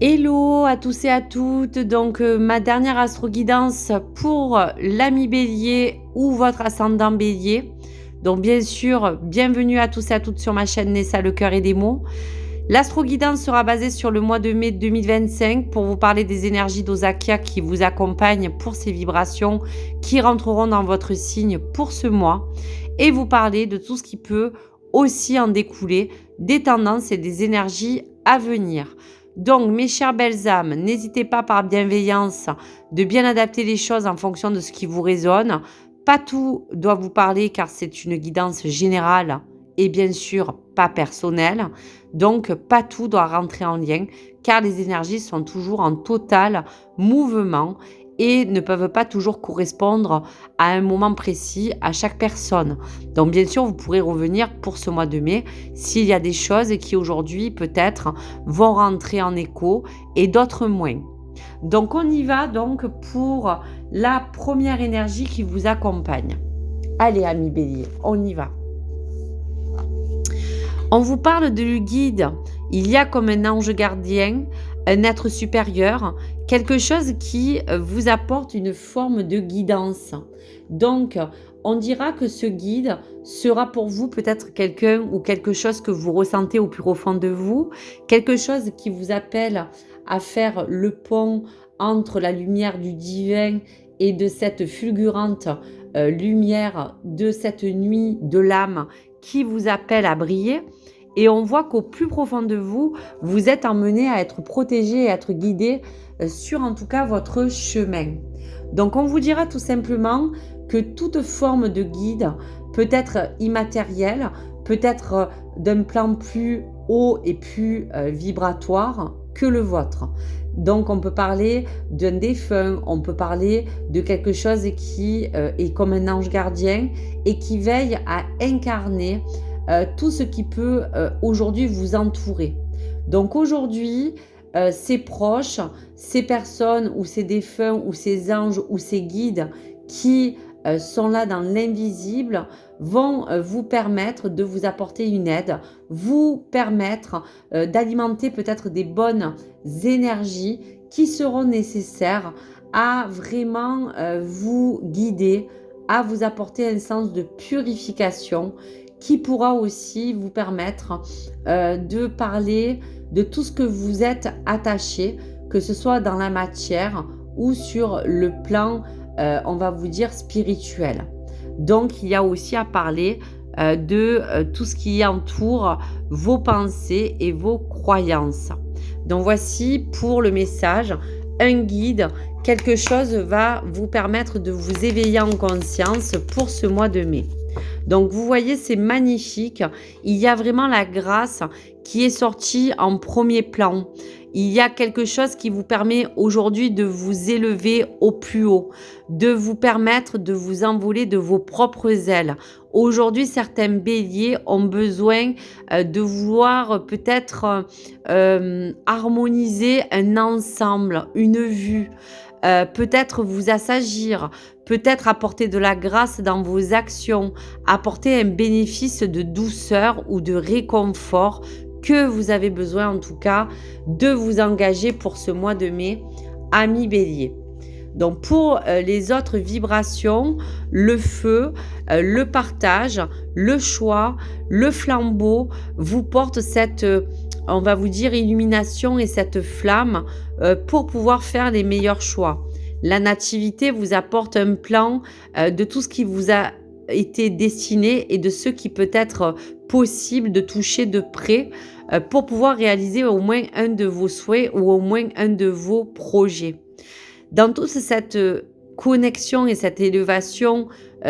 Hello à tous et à toutes. Donc, ma dernière astro-guidance pour l'ami Bélier ou votre ascendant Bélier. Donc, bien sûr, bienvenue à tous et à toutes sur ma chaîne Nessa le cœur et des mots. L'astro-guidance sera basée sur le mois de mai 2025 pour vous parler des énergies d'Osakia qui vous accompagnent pour ces vibrations qui rentreront dans votre signe pour ce mois et vous parler de tout ce qui peut aussi en découler, des tendances et des énergies à venir. Donc, mes chères belles âmes, n'hésitez pas par bienveillance de bien adapter les choses en fonction de ce qui vous résonne. Pas tout doit vous parler car c'est une guidance générale et bien sûr pas personnelle. Donc, pas tout doit rentrer en lien car les énergies sont toujours en total mouvement et ne peuvent pas toujours correspondre à un moment précis à chaque personne. Donc bien sûr, vous pourrez revenir pour ce mois de mai s'il y a des choses qui aujourd'hui peut-être vont rentrer en écho et d'autres moins. Donc on y va donc pour la première énergie qui vous accompagne. Allez amis Bélier, on y va. On vous parle de guide. Il y a comme un ange gardien, un être supérieur, quelque chose qui vous apporte une forme de guidance. Donc, on dira que ce guide sera pour vous peut-être quelqu'un ou quelque chose que vous ressentez au plus profond de vous, quelque chose qui vous appelle à faire le pont entre la lumière du divin et de cette fulgurante lumière de cette nuit de l'âme qui vous appelle à briller. Et on voit qu'au plus profond de vous, vous êtes emmené à être protégé et à être guidé sur en tout cas votre chemin. Donc on vous dira tout simplement que toute forme de guide peut être immatérielle, peut être d'un plan plus haut et plus vibratoire que le vôtre. Donc on peut parler d'un défunt, on peut parler de quelque chose qui est comme un ange gardien et qui veille à incarner tout ce qui peut aujourd'hui vous entourer. Donc aujourd'hui, ces proches, ces personnes ou ces défunts ou ces anges ou ces guides qui sont là dans l'invisible vont vous permettre de vous apporter une aide, vous permettre d'alimenter peut-être des bonnes énergies qui seront nécessaires à vraiment vous guider, à vous apporter un sens de purification qui pourra aussi vous permettre de parler de tout ce que vous êtes attaché, que ce soit dans la matière ou sur le plan, on va vous dire, spirituel. Donc, il y a aussi à parler de tout ce qui entoure vos pensées et vos croyances. Donc, voici pour le message, un guide, quelque chose va vous permettre de vous éveiller en conscience pour ce mois de mai. Donc vous voyez, c'est magnifique. Il y a vraiment la grâce qui est sortie en premier plan. Il y a quelque chose qui vous permet aujourd'hui de vous élever au plus haut, de vous permettre de vous envoler de vos propres ailes. Aujourd'hui, certains béliers ont besoin de vouloir peut-être harmoniser un ensemble, une vue. Peut-être vous assagir, peut-être apporter de la grâce dans vos actions, apporter un bénéfice de douceur ou de réconfort que vous avez besoin en tout cas de vous engager pour ce mois de mai, amis bélier. Donc pour les autres vibrations, le feu, le partage, le choix, le flambeau vous porte cette, on va vous dire, illumination et cette flamme pour pouvoir faire les meilleurs choix. La nativité vous apporte un plan de tout ce qui vous a été destiné et de ce qui peut être possible de toucher de près pour pouvoir réaliser au moins un de vos souhaits ou au moins un de vos projets. Dans toute cette connexion et cette élévation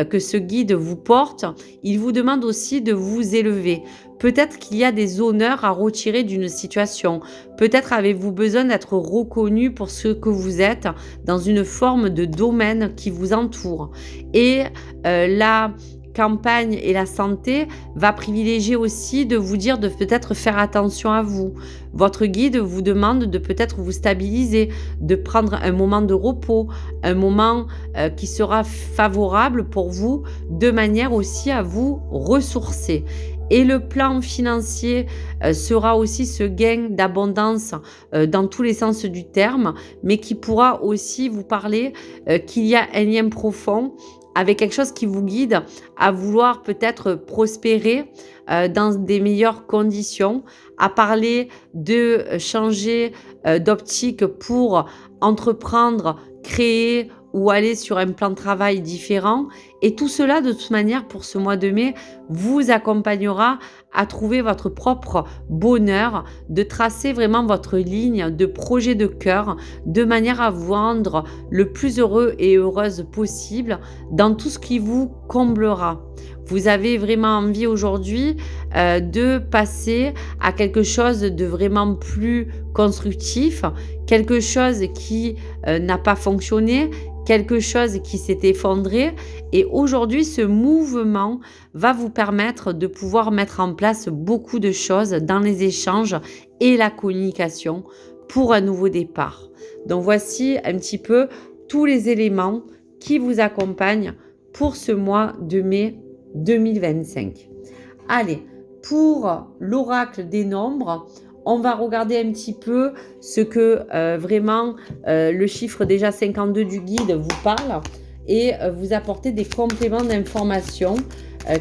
que ce guide vous porte, il vous demande aussi de vous élever. Peut-être qu'il y a des honneurs à retirer d'une situation. Peut-être avez-vous besoin d'être reconnu pour ce que vous êtes dans une forme de domaine qui vous entoure. Et la campagne et la santé va privilégier aussi de vous dire de peut-être faire attention à vous. Votre guide vous demande de peut-être vous stabiliser, de prendre un moment de repos, un moment qui sera favorable pour vous de manière aussi à vous ressourcer. Et le plan financier sera aussi ce gain d'abondance dans tous les sens du terme, mais qui pourra aussi vous parler qu'il y a un lien profond avec quelque chose qui vous guide à vouloir peut-être prospérer dans des meilleures conditions, à parler de changer d'optique pour entreprendre, créer ou aller sur un plan de travail différent. Et tout cela, de toute manière, pour ce mois de mai, vous accompagnera à trouver votre propre bonheur, de tracer vraiment votre ligne de projet de cœur, de manière à vous rendre le plus heureux et heureuse possible dans tout ce qui vous comblera. Vous avez vraiment envie aujourd'hui de passer à quelque chose de vraiment plus constructif, quelque chose qui n'a pas fonctionné, quelque chose qui s'est effondré. Et aujourd'hui, ce mouvement va vous permettre de pouvoir mettre en place beaucoup de choses dans les échanges et la communication pour un nouveau départ. Donc voici un petit peu tous les éléments qui vous accompagnent pour ce mois de mai 2025. Allez, pour l'oracle des nombres, on va regarder un petit peu ce que vraiment le chiffre déjà 52 du guide vous parle et vous apporter des compléments d'information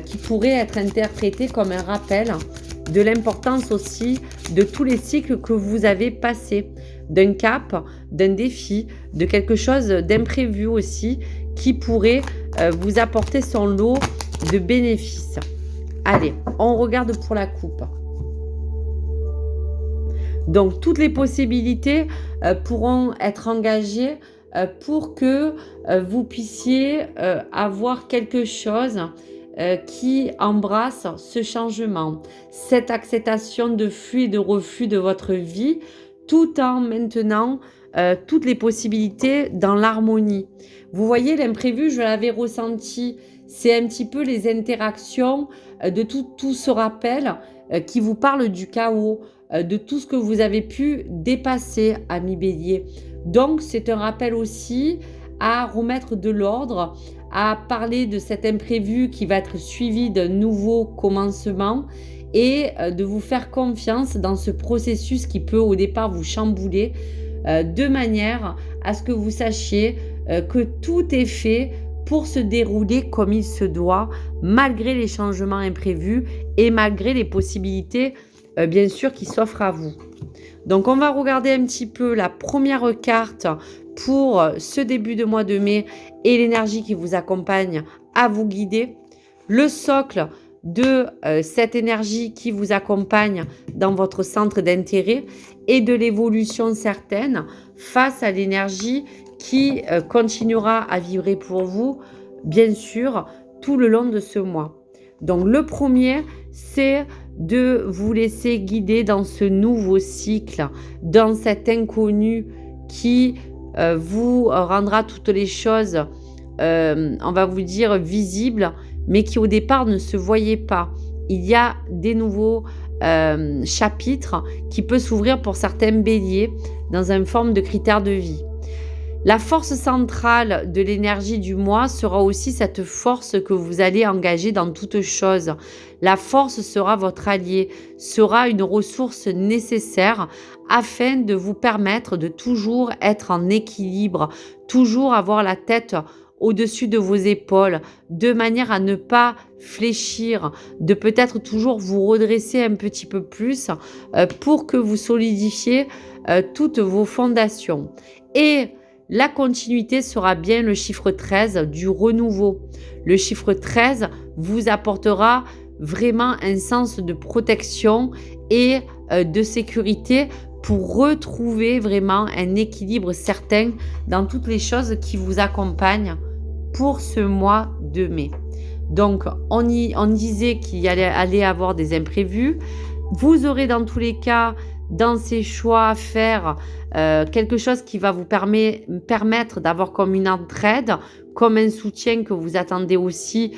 qui pourraient être interprétés comme un rappel de l'importance aussi de tous les cycles que vous avez passés, d'un cap, d'un défi, de quelque chose d'imprévu aussi qui pourrait vous apporter son lot de bénéfices. Allez, on regarde pour la coupe. Donc, toutes les possibilités pourront être engagées pour que vous puissiez avoir quelque chose qui embrasse ce changement, cette acceptation de flux et de reflux de votre vie, tout en maintenant toutes les possibilités dans l'harmonie. Vous voyez, l'imprévu, je l'avais ressenti. C'est un petit peu les interactions de tout ce rappel qui vous parle du chaos, de tout ce que vous avez pu dépasser, ami Bélier. Donc, c'est un rappel aussi à remettre de l'ordre, à parler de cet imprévu qui va être suivi d'un nouveau commencement et de vous faire confiance dans ce processus qui peut au départ vous chambouler, de manière à ce que vous sachiez que tout est fait pour se dérouler comme il se doit, malgré les changements imprévus et malgré les possibilités, bien sûr, qui s'offrent à vous. Donc, on va regarder un petit peu la première carte pour ce début de mois de mai et l'énergie qui vous accompagne à vous guider. Le socle de cette énergie qui vous accompagne dans votre centre d'intérêt et de l'évolution certaine face à l'énergie qui continuera à vibrer pour vous, bien sûr, tout le long de ce mois. Donc, le premier, c'est de vous laisser guider dans ce nouveau cycle, dans cet inconnu qui vous rendra toutes les choses, on va vous dire, visibles, mais qui au départ ne se voyaient pas. Il y a des nouveaux chapitres qui peuvent s'ouvrir pour certains béliers dans une forme de critères de vie. La force centrale de l'énergie du mois sera aussi cette force que vous allez engager dans toute chose. La force sera votre allié, sera une ressource nécessaire afin de vous permettre de toujours être en équilibre, toujours avoir la tête au-dessus de vos épaules, de manière à ne pas fléchir, de peut-être toujours vous redresser un petit peu plus pour que vous solidifiez toutes vos fondations. Et la continuité sera bien le chiffre 13 du renouveau. Le chiffre 13 vous apportera vraiment un sens de protection et de sécurité pour retrouver vraiment un équilibre certain dans toutes les choses qui vous accompagnent pour ce mois de mai. Donc, on disait qu'il y allait avoir des imprévus. Vous aurez dans tous les cas, dans ces choix à faire, quelque chose qui va vous permettre d'avoir comme une entraide, comme un soutien que vous attendez aussi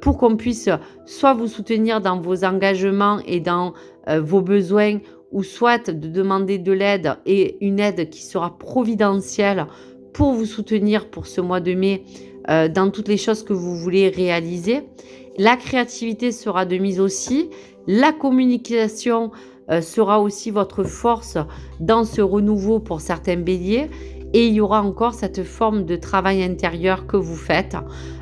pour qu'on puisse soit vous soutenir dans vos engagements et dans vos besoins, ou soit de demander de l'aide et une aide qui sera providentielle pour vous soutenir pour ce mois de mai dans toutes les choses que vous voulez réaliser. La créativité sera de mise aussi. La communication sera aussi votre force dans ce renouveau pour certains béliers. Et il y aura encore cette forme de travail intérieur que vous faites.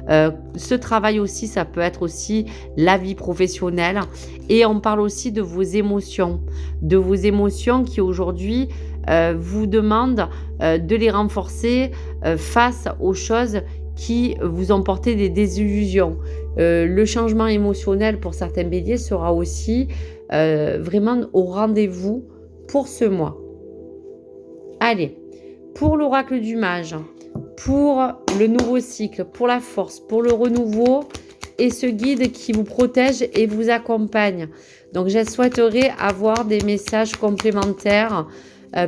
Ce travail aussi, ça peut être aussi la vie professionnelle. Et on parle aussi de vos émotions. De vos émotions qui aujourd'hui vous demandent de les renforcer face aux choses qui vous ont porté des désillusions. Le changement émotionnel pour certains béliers sera aussi vraiment au rendez-vous pour ce mois. Allez, pour l'oracle du mage, pour le nouveau cycle, pour la force, pour le renouveau et ce guide qui vous protège et vous accompagne. Donc, je souhaiterais avoir des messages complémentaires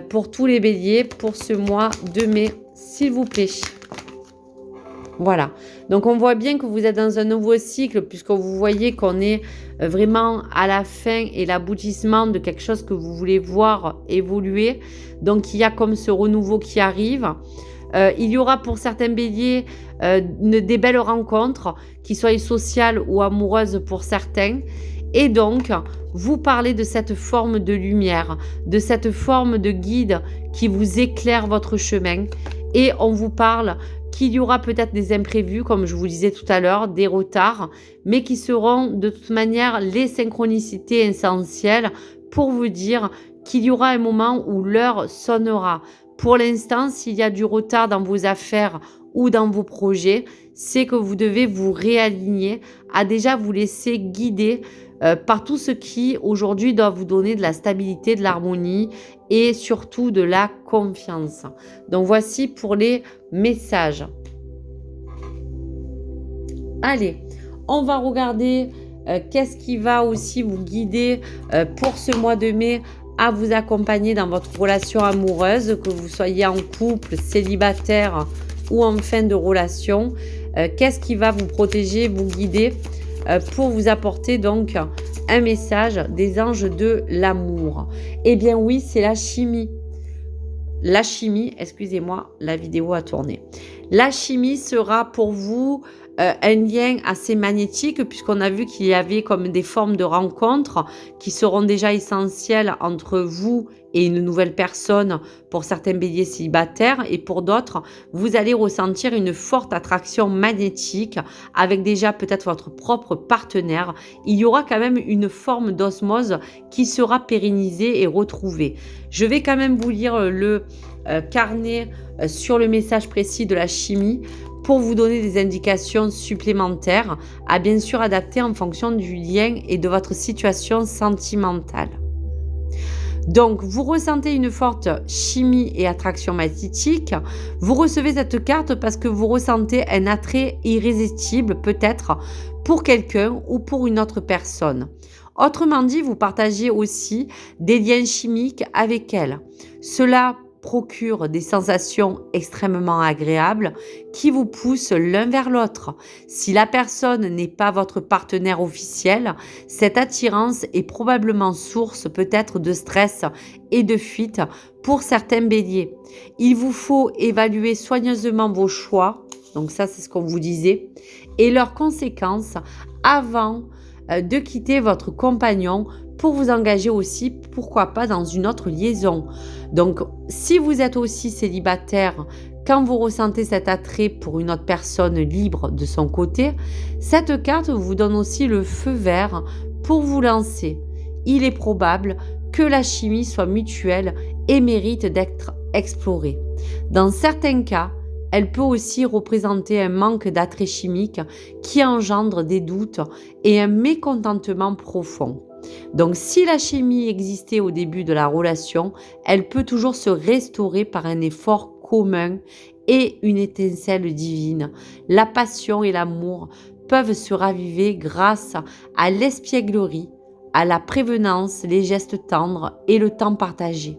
pour tous les béliers pour ce mois de mai, s'il vous plaît. Voilà, donc on voit bien que vous êtes dans un nouveau cycle puisque vous voyez qu'on est vraiment à la fin et l'aboutissement de quelque chose que vous voulez voir évoluer. Donc il y a comme ce renouveau qui arrive. Il y aura pour certains béliers des belles rencontres, qui soient sociales ou amoureuses pour certains. Et donc, vous parlez de cette forme de lumière, de cette forme de guide qui vous éclaire votre chemin. Et on vous parle qu'il y aura peut-être des imprévus, comme je vous disais tout à l'heure, des retards, mais qui seront de toute manière les synchronicités essentielles pour vous dire qu'il y aura un moment où l'heure sonnera. Pour l'instant, s'il y a du retard dans vos affaires ou dans vos projets, c'est que vous devez vous réaligner, à déjà vous laisser guider par tout ce qui aujourd'hui doit vous donner de la stabilité, de l'harmonie et surtout de la confiance. Donc voici pour les messages. Allez, on va regarder qu'est-ce qui va aussi vous guider pour ce mois de mai à vous accompagner dans votre relation amoureuse, que vous soyez en couple, célibataire ou en fin de relation. Qu'est-ce qui va vous protéger, vous guider pour vous apporter donc un message des anges de l'amour? Eh bien oui, c'est la chimie. La chimie, excusez-moi, la vidéo a tourné. La chimie sera pour vous un lien assez magnétique puisqu'on a vu qu'il y avait comme des formes de rencontres qui seront déjà essentielles entre vous et une nouvelle personne pour certains béliers célibataires et pour d'autres, vous allez ressentir une forte attraction magnétique avec déjà peut-être votre propre partenaire. Il y aura quand même une forme d'osmose qui sera pérennisée et retrouvée. Je vais quand même vous lire le carnet sur le message précis de la chimie pour vous donner des indications supplémentaires à bien sûr adapter en fonction du lien et de votre situation sentimentale. Donc, vous ressentez une forte chimie et attraction magnétique. Vous recevez cette carte parce que vous ressentez un attrait irrésistible peut-être pour quelqu'un ou pour une autre personne. Autrement dit, vous partagez aussi des liens chimiques avec elle. Cela procure des sensations extrêmement agréables qui vous poussent l'un vers l'autre. Si la personne n'est pas votre partenaire officiel, cette attirance est probablement source peut-être de stress et de fuite pour certains béliers. Il vous faut évaluer soigneusement vos choix, donc ça c'est ce qu'on vous disait, et leurs conséquences avant de quitter votre compagnon pour vous engager aussi, pourquoi pas, dans une autre liaison. Donc, si vous êtes aussi célibataire, quand vous ressentez cet attrait pour une autre personne libre de son côté, cette carte vous donne aussi le feu vert pour vous lancer. Il est probable que la chimie soit mutuelle et mérite d'être explorée. Dans certains cas, elle peut aussi représenter un manque d'attrait chimique qui engendre des doutes et un mécontentement profond. Donc, si la chimie existait au début de la relation, elle peut toujours se restaurer par un effort commun et une étincelle divine. La passion et l'amour peuvent se raviver grâce à l'espièglerie, à la prévenance, les gestes tendres et le temps partagé.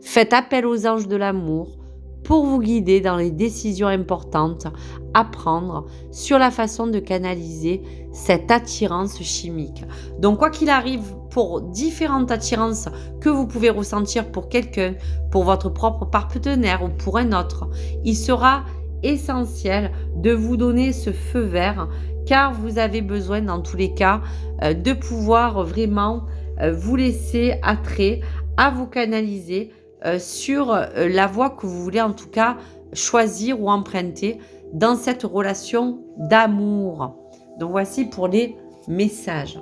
Faites appel aux anges de l'amour pour vous guider dans les décisions importantes à prendre sur la façon de canaliser cette attirance chimique. Donc, quoi qu'il arrive, pour différentes attirances que vous pouvez ressentir pour quelqu'un, pour votre propre partenaire ou pour un autre, il sera essentiel de vous donner ce feu vert car vous avez besoin dans tous les cas de pouvoir vraiment vous laisser attrait, à vous canaliser sur la voie que vous voulez en tout cas choisir ou emprunter dans cette relation d'amour. Donc voici pour les messages.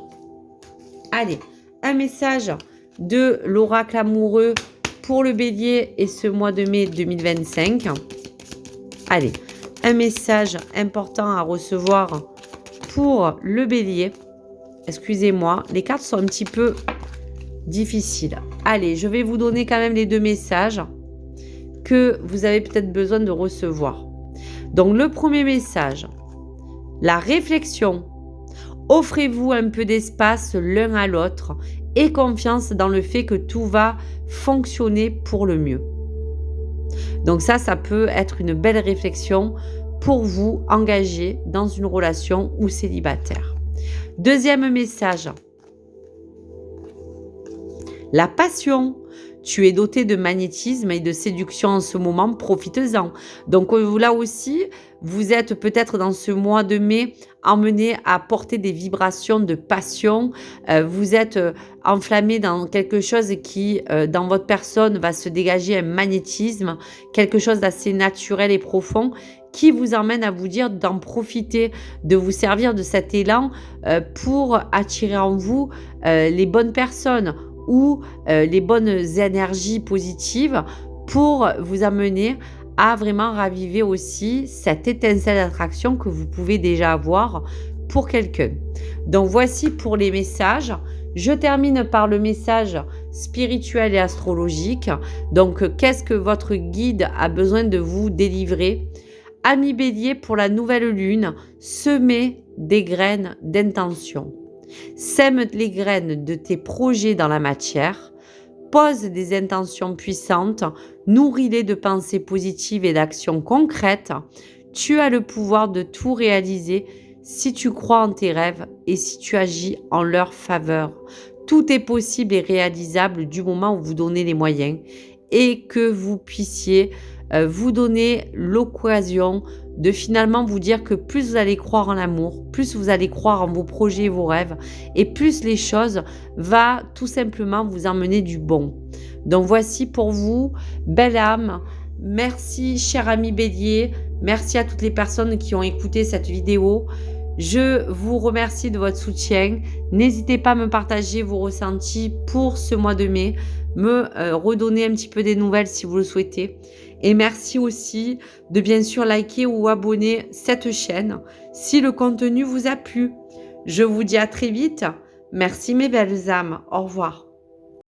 Allez, un message de l'oracle amoureux pour le bélier et ce mois de mai 2025. Allez, un message important à recevoir pour le bélier. Excusez-moi, les cartes sont un petit peu difficiles. Allez, je vais vous donner quand même les 2 messages que vous avez peut-être besoin de recevoir. Donc le premier message, la réflexion. Offrez-vous un peu d'espace l'un à l'autre et confiance dans le fait que tout va fonctionner pour le mieux. Donc ça peut être une belle réflexion pour vous engager dans une relation ou célibataire. Deuxième message, la passion. Tu es doté de magnétisme et de séduction en ce moment, profites-en. Donc là aussi, vous êtes peut-être dans ce mois de mai emmené à porter des vibrations de passion. Vous êtes enflammé dans quelque chose qui, dans votre personne, va se dégager un magnétisme, quelque chose d'assez naturel et profond qui vous emmène à vous dire d'en profiter, de vous servir de cet élan pour attirer en vous les bonnes personnes ou les bonnes énergies positives pour vous amener à vraiment raviver aussi cette étincelle d'attraction que vous pouvez déjà avoir pour quelqu'un. Donc voici pour les messages. Je termine par le message spirituel et astrologique. Donc qu'est-ce que votre guide a besoin de vous délivrer? Ami bélier, pour la nouvelle lune, semez des graines d'intention. Sème les graines de tes projets dans la matière, pose des intentions puissantes, nourris-les de pensées positives et d'actions concrètes. Tu as le pouvoir de tout réaliser si tu crois en tes rêves et si tu agis en leur faveur. Tout est possible et réalisable du moment où vous donnez les moyens et que vous puissiez vous donner l'occasion de finalement vous dire que plus vous allez croire en l'amour, plus vous allez croire en vos projets et vos rêves, et plus les choses vont tout simplement vous emmener du bon. Donc voici pour vous, belle âme. Merci cher ami bélier, merci à toutes les personnes qui ont écouté cette vidéo. Je vous remercie de votre soutien. N'hésitez pas à me partager vos ressentis pour ce mois de mai, me redonner un petit peu des nouvelles si vous le souhaitez. Et merci aussi de bien sûr liker ou abonner cette chaîne si le contenu vous a plu. Je vous dis à très vite. Merci mes belles âmes. Au revoir.